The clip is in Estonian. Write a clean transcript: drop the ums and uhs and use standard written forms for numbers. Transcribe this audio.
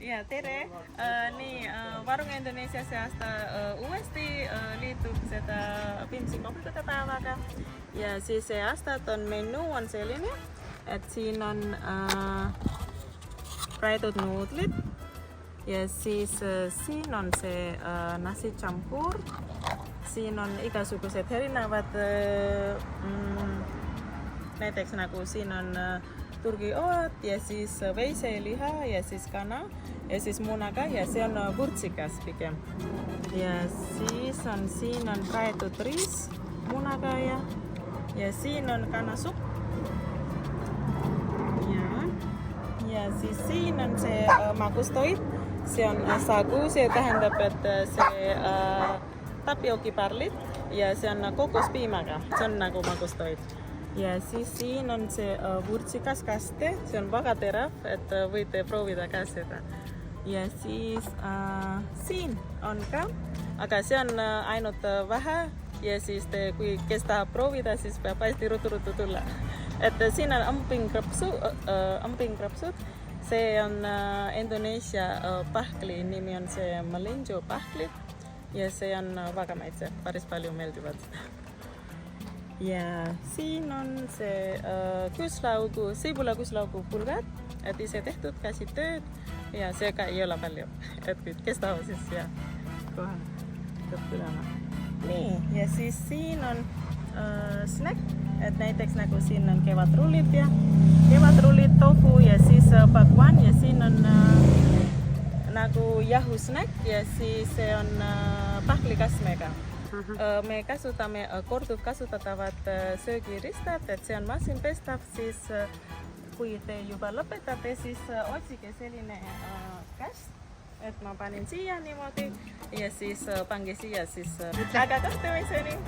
Ja, tere! Nii, Varung Indonesia see aasta uuesti liitub seda piimsikohvikute päevaga ja siis see aasta on menu on selline, et siin on fried nuudlid ja siis siin on see nasi campur, siin on igasugused erinevad näiteks nagu siin on turgioad ja siis veiseliha ja siis kana ja siis munaga ja see on vurtsikas pigem. Ja siis on siin on kaetud riis munaga ja siin on kanasupp. Ja siis siin on see magustoit. See on sagu, see tähendab, et see tapiokiparlit ja see on kokospiimaga. See on nagu magustoit. Ja siis siin on see vurtsikas kaste, see on väga terav, et võite proovida ka seda. Ja siis siin on ka, aga see on ainult vähe ja siis kui kes tahab proovida, siis peab hästi ruttu tulla. Et siin on amping krapsud, see on Indonesia pahkli, nimi on see Melinjo pahkli ja see on väga maitse, päris palju meeldivad. Ja siin on see siibula kuslaugu pulgat, et ise tehtud käsitööd ja see ka ei ole palju, et kes tahab siis ja kohe peab tulema. Nii, ja siis siin on snack, et näiteks nagu siin on kevadrullid ja kevadrullid, tofu ja siis bakwan ja siin on nagu jahusnack ja siis see on pahklikasmega. Me kasutame korduvkasutatavat söögiristad, et see on masinpestav, siis kui te juba lõpetate, siis otsige selline käs, et ma panin siia niimoodi ja siis pange siia siis. Aga kohtumiseni!